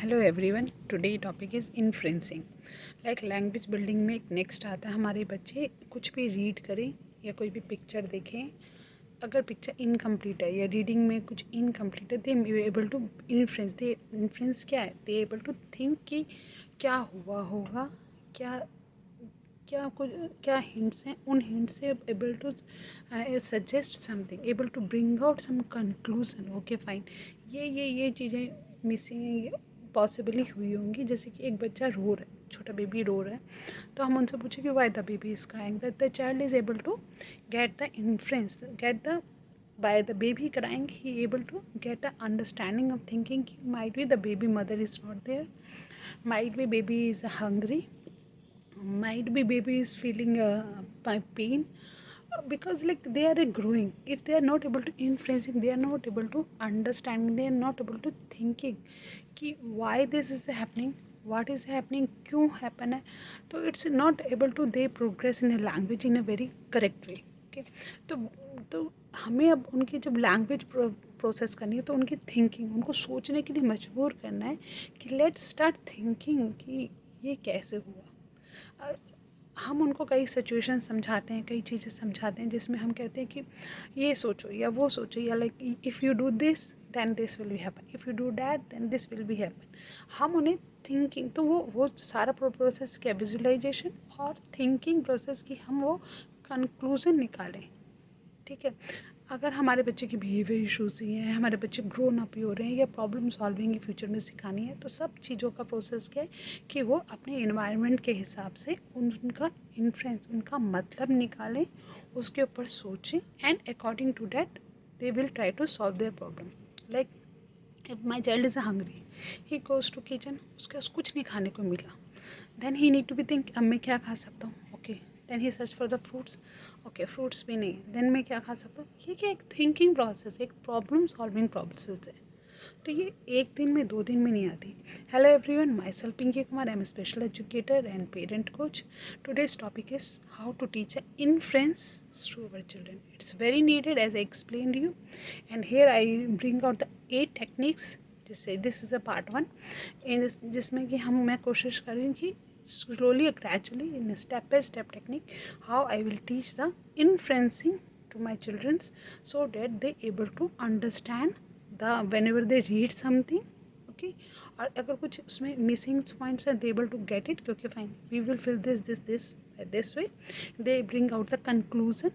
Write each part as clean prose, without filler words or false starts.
Hello everyone, today topic is influencing. Like language building में एक next आता है, हमारे बच्चे कुछ भी रीड करें या कोई भी पिक्चर देखें, अगर पिक्चर इनकम्प्लीट है या रीडिंग में कुछ इनकम्प्लीट है, they able to influence. They influence क्या है? दे एबल टू थिंक कि क्या हुआ होगा, क्या क्या कुछ क्या हिंट्स हैं, उन हिंट्स से able to suggest something, able to bring out some conclusion. Okay fine, ये चीज़ें मिसिंग पॉसिबली हुई होंगी। जैसे कि एक बच्चा रो रहा है, छोटा बेबी रो रहा है, तो हम उनसे पूछे कि why the baby is crying, that the child is able to get the influence, get the by the baby crying he able to get a understanding of thinking might be the baby mother is not there, might be baby is hungry, might be baby is feeling pain, because like they are growing. If they are not able to influencing, they are not able to understanding, they are not able to thinking कि why this is happening, what is happening, क्यों happen है, तो it's not able to they progress in a language in a very correct way. Okay, तो हमें अब उनकी जब language process करनी है तो उनकी थिंकिंग, उनको सोचने के लिए मजबूर करना है कि लेट्स स्टार्ट थिंकिंग कि ये कैसे हुआ। हम उनको कई सिचुएशन समझाते हैं, कई चीज़ें समझाते हैं जिसमें हम कहते हैं कि ये सोचो या वो सोचो, या like if you do this then this will be happen, if you do that then this will be happen. हम उन्हें थिंकिंग, तो वो सारा प्रोसेस क्या, विजुअलाइजेशन और थिंकिंग प्रोसेस की हम वो कंक्लूजन निकालें। ठीक है, अगर हमारे बच्चे की बिहेवियर इशूज़ ही हैं, हमारे बच्चे ग्रोन अप ही हो रहे हैं या प्रॉब्लम सॉल्विंग फ्यूचर में सिखानी है, तो सब चीज़ों का प्रोसेस क्या है कि वो अपने इन्वायरमेंट के हिसाब से उनका इन्फ्लुएंस, उनका मतलब निकालें, उसके ऊपर सोचें and according to that they will try to solve their problem. Like if my child is hungry, he goes to kitchen, उसके पास कुछ नहीं खाने को मिला, then he need to be think अब मैं क्या खा सकता हूँ। Okay, then he search for the fruits, okay fruits भी नहीं, देन मैं क्या खा सकता हूँ। ये क्या एक थिंकिंग प्रोसेस, एक प्रॉब्लम सॉल्विंग प्रोसेस है, तो ये एक दिन में दो दिन में नहीं आती। Hello everyone, myself Pinky Kumar, I am special educator and parent coach. Today's topic is how to teach inference to our children. It's very needed as I explained you, and here I bring out the 8 techniques. जैसे this is a part 1 इन जिसमें कि मैं कोशिश कर रही हूँ कि slowly or gradually in a step by step technique how I will teach the inferencing to my children so that they able to understand the whenever they read something. Okay, और अगर कुछ उसमें मिसिंग पॉइंट्स हैं, they able to get it, क्योंकि fine we will fill this way, they bring out the conclusion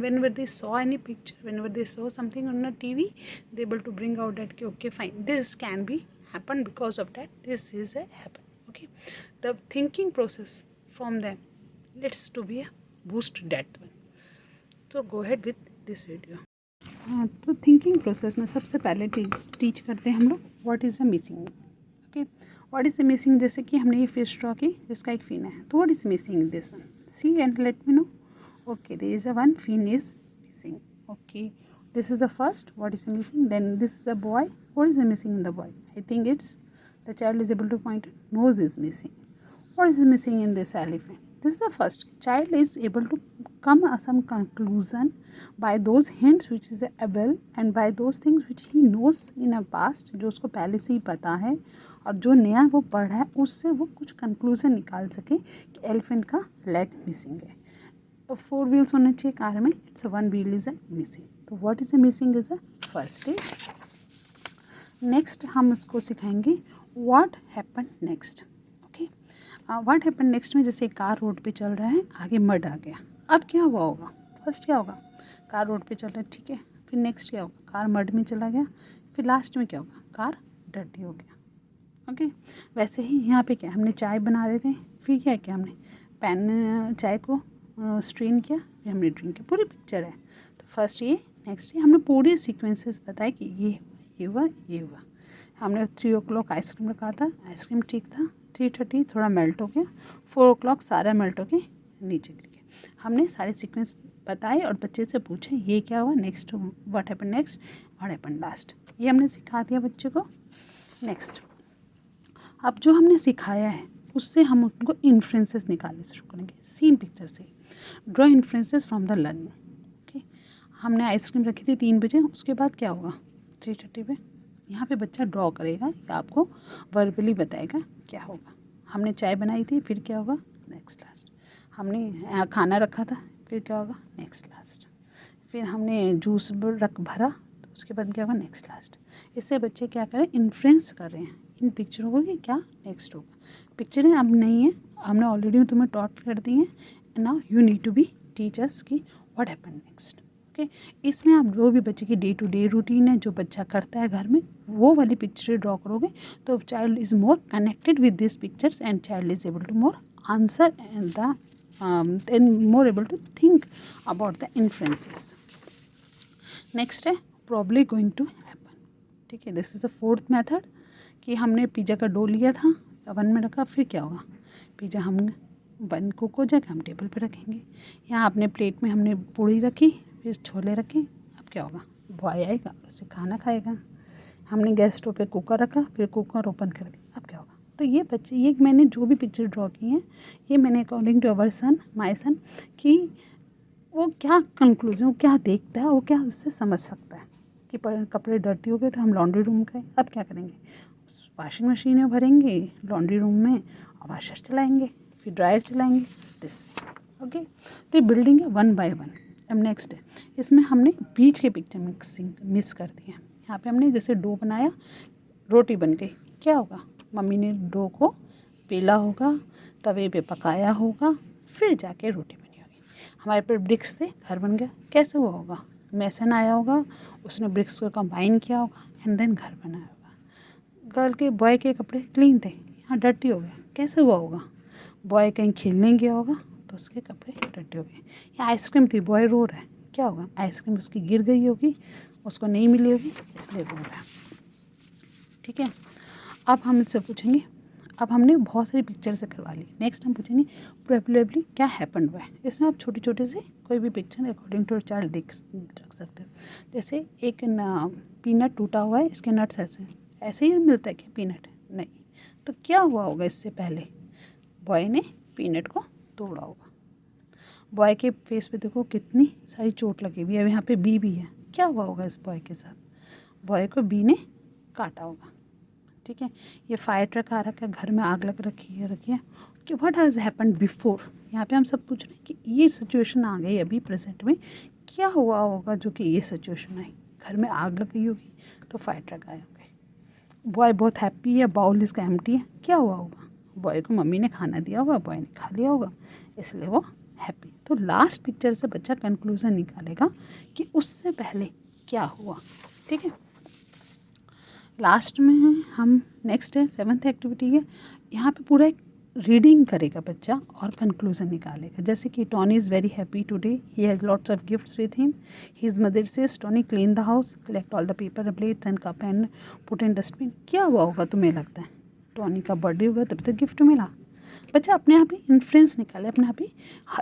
whenever they saw any picture, whenever they saw something on a TV, they able to bring out that okay fine, this can be happen because of that, this is a happen. Okay, the thinking process from them, let's to be a boost that one. So go ahead with this video. हाँ, तो thinking process में सबसे पहले teach करते हैं हम लोग what is the missing. Okay, what is the missing, जैसे कि हमने ये फिश ड्रॉ की जिसका एक फिन है, तो what is missing in this one, see and let me know. Okay, there is a one fin is missing. Okay, this is the first, what is missing, then this is the boy, what is the missing in the boy, I think it's the child is able to point nose is missing. What is missing in this elephant? This is the first. Child is able to come to some conclusion by those hints which is available and by those things which he knows in a past, जो उसको पहले से ही पता है और जो नया वो पढ़ रहा है उससे वो कुछ कंक्लूजन निकाल सके कि एलिफेंट का लेग मिसिंग है. 4 व्हील्स होने चाहिए कार में, it's 1 wheel is a missing. तो what is a missing is a first stage. Next हम उसको सिखाएंगे what happen next. What happen next में, जैसे कार रोड पे चल रहा है, आगे मड आ गया, अब क्या हुआ होगा, फर्स्ट क्या होगा, कार रोड पे चल रहा है, ठीक है, फिर नेक्स्ट क्या होगा, कार मड में चला गया, फिर लास्ट में क्या होगा, कार डर्टी हो गया. ओके, वैसे ही यहाँ पे क्या, हमने चाय बना रहे थे, फिर क्या किया हमने, पैन चाय को स्ट्रेन किया, फिर हमने ड्रिंक किया, पूरी पिक्चर है. तो फर्स्ट ये, नेक्स्ट ये, हमने पूरे सीक्वेंसेस बताए कि ये हुआ ये हुआ. हमने 3 o'clock आइसक्रीम रखा था, आइसक्रीम ठीक था, 3:30 थोड़ा मेल्ट हो गया, 4 o'clock सारा मेल्ट हो के नीचे गिर गया. हमने सारे सीक्वेंस बताए और बच्चे से पूछे ये क्या हुआ, next what happen next, what happen last, ये हमने सिखा दिया बच्चे को. नेक्स्ट, अब जो हमने सिखाया है उससे हम उनको इन्फ्लुएंसेस निकालने शुरू करेंगे, सेम पिक्चर से draw influences from the learning. Okay, हमने आइसक्रीम रखी थी 3 बजे, उसके बाद क्या होगा 3:30 पे, यहाँ पे बच्चा ड्रॉ करेगा या आपको वर्बली बताएगा क्या होगा। हमने चाय बनाई थी, फिर क्या होगा, नेक्स्ट लास्ट। हमने खाना रखा था, फिर क्या होगा, नेक्स्ट लास्ट। फिर हमने जूस भरा, तो उसके बाद क्या होगा, नेक्स्ट लास्ट। इससे बच्चे क्या करें, इन्फ्लुएंस कर रहे हैं इन पिक्चरों को कि क्या नेक्स्ट होगा। पिक्चरें अब नहीं है, हमने ऑलरेडी तुम्हें टॉट कर दी हैं। Now you need to be teachers की व्हाट हैपन नेक्स्ट। ओके, इसमें आप जो भी बच्चे की डे टू डे रूटीन है, जो बच्चा करता है घर में, वो वाली पिक्चरें ड्रॉ करोगे तो child is more connected with this pictures and child is able to more answer and the then more able to think about the inferences. Next है probably going to happen। ठीक है, this is the fourth method कि हमने pizza का dough लिया था, oven में रखा, फिर क्या होगा, पिज़्ज़ा हमने बन कुक हो जाएगा, हम टेबल पे रखेंगे। यहाँ अपने प्लेट में हमने पूड़ी रखी, फिर छोले रखे, अब क्या होगा, बॉय आएगा, उससे खाना खाएगा। हमने गैस स्टोव पे कुकर रखा, फिर कुकर ओपन कर दिया, अब क्या होगा। तो ये बच्चे, ये मैंने जो भी पिक्चर ड्रॉ की हैं, ये मैंने according to our son, my son, कि वो क्या कंक्लूजन, वो क्या देखता है, वो क्या उससे समझ सकता है कि कपड़े डर्टी हो गए तो हम लॉन्ड्री रूम गए, अब क्या करेंगे, वाशिंग मशीन में भरेंगे लॉन्ड्री रूम में और वाशर चलाएंगे, फिर ड्रायर चलाएंगे, दिस। ओके, तो ये बिल्डिंग है 1 by 1। अब नेक्स्ट है, इसमें हमने बीच के पिक्चर मिस कर दिए। यहाँ पे हमने जैसे डो बनाया, रोटी बन गई, क्या होगा, मम्मी ने डो को बेला होगा, तवे पे पकाया होगा, फिर जाके रोटी बनी होगी। हमारे पर ब्रिक्स थे, घर बन गया, कैसे हुआ होगा, मैसन आया होगा, उसने ब्रिक्स को कंबाइन किया होगा एंड देन घर बनाया होगा। गर्ल के बॉय के कपड़े क्लीन थे, यहाँ डर्टी हो गए, कैसे हुआ होगा, बॉय कहीं खेलने गया होगा तो उसके कपड़े डर्टी हो गए। या आइसक्रीम थी, बॉय रो रहा है, क्या होगा, आइसक्रीम उसकी गिर गई होगी, उसको नहीं मिली होगी, इसलिए रो रहा है। ठीक है, अब हम इससे पूछेंगे, अब हमने बहुत सारी पिक्चर से करवा ली, नेक्स्ट हम पूछेंगे प्रोबेबली क्या हैपन हुआ है। इसमें आप छोटे छोटे से कोई भी पिक्चर अकॉर्डिंग टू चाइल्ड रख सकते हो। जैसे एक पीनट टूटा हुआ है, इसके नट्स ऐसे ही मिलता है क्या पीनट, नहीं, तो क्या हुआ होगा, इससे पहले बॉय ने पीनट को तोड़ा होगा। बॉय के फेस पे देखो कितनी सारी चोट लगी हुई है, यहाँ पे बी भी है, क्या हुआ होगा इस बॉय के साथ, बॉय को बी ने काटा होगा। ठीक है, ये फायर ट्रक आ रखा है, घर में आग लग रखी है कि व्हाट हैज़ हैपेंड बिफोर। यहाँ पे हम सब पूछ रहे हैं कि ये सिचुएशन आ गई अभी प्रेजेंट में, क्या हुआ होगा जो कि ये सिचुएशन आई, घर में आग लग गई होगी तो फायर ट्रक आए होंगे। बॉय बहुत हैप्पी है, बाउल इसका एम्प्टी है, क्या हुआ होगा, बॉय को मम्मी ने खाना दिया होगा, बॉय ने खा लिया होगा, इसलिए वो हैप्पी। तो लास्ट पिक्चर से बच्चा कंक्लूजन निकालेगा कि उससे पहले क्या हुआ। ठीक है, लास्ट में हम नेक्स्ट है 7th एक्टिविटी है, यहाँ पे पूरा एक रीडिंग करेगा बच्चा और कंक्लूजन निकालेगा। जैसे कि Tony is very happy today, he has lots of gifts with him, his mother says Tony clean the house, collect all the paper plates and cup and put in dustbin. क्या हुआ होगा तुम्हें लगता है, Tony का birthday होगा तब तक गिफ्ट मिला। बच्चा अपने आप ही इन्फ्लुएंस निकाले, अपने आप ही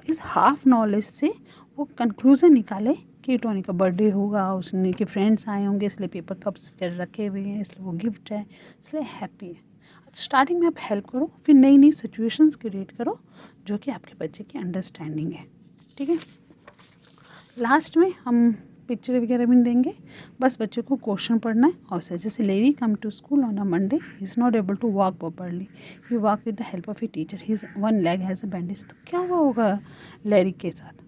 इस हाफ नॉलेज से वो कंक्लूजन निकाले कि टॉनी का बर्थडे होगा, उसने के फ्रेंड्स आए होंगे इसलिए पेपर कप्स फिर रखे हुए हैं, इसलिए वो गिफ्ट है, इसलिए हैप्पी है। स्टार्टिंग में आप हेल्प करो, फिर नई नई सिचुएशंस क्रिएट करो जो कि आपके बच्चे की अंडरस्टैंडिंग है। ठीक है, लास्ट में हम पिक्चर वगैरह भी देंगे, बस बच्चे को क्वेश्चन पढ़ना है और से जैसे Larry come to school on a Monday, he is not able to walk properly, he walk with the help of a teacher, his one leg has a bandage. तो क्या हुआ होगा लेरी के साथ,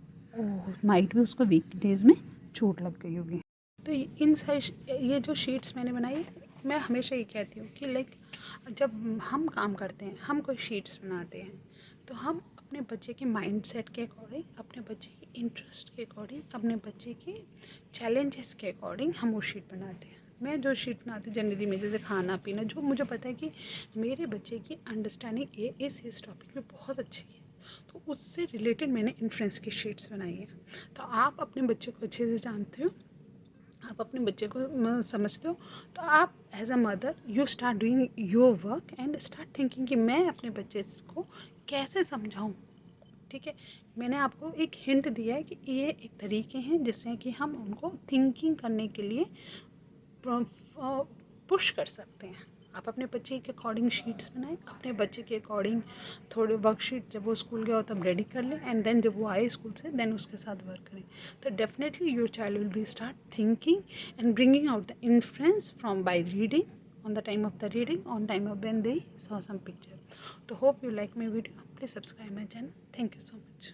माइट भी उसको वीकडेज में चोट लग गई होगी। तो इन ये जो शीट्स मैंने बनाई, मैं हमेशा ये कहती हूँ कि लाइक जब हम काम करते हैं, हम कोई शीट्स बनाते हैं, तो हम अपने बच्चे के माइंडसेट के अकॉर्डिंग, अपने बच्चे के इंटरेस्ट के अकॉर्डिंग, अपने बच्चे के चैलेंजेस के अकॉर्डिंग हम वो शीट बनाते हैं। मैं जो शीट बनाती हूँ जनरली में, जैसे खाना पीना, जो मुझे पता है कि मेरे बच्चे की अंडरस्टैंडिंग इस टॉपिक में बहुत अच्छी है, तो उससे रिलेटेड मैंने इन्फ्लुएंस की शीट्स बनाई हैं। तो आप अपने बच्चे को अच्छे से जानते हो, आप अपने बच्चे को समझते हो, तो आप as a mother you start doing your work and start thinking कि मैं अपने बच्चे को कैसे समझाऊं। ठीक है, मैंने आपको एक हिंट दिया है कि ये एक तरीके हैं जिससे कि हम उनको थिंकिंग करने के लिए पुश कर सकते हैं। आप अपने बच्चे के अकॉर्डिंग शीट्स बनाएं, अपने बच्चे के अकॉर्डिंग थोड़े वर्कशीट जब वो स्कूल गया हो तब रेडी कर लें, एंड देन जब वो आए स्कूल से देन उसके साथ वर्क करें. तो definitely your child will be start thinking and bringing out the inference from by reading on the time of the reading on time of when they saw some picture. So hope you like my video. Please subscribe my channel. Thank you so much.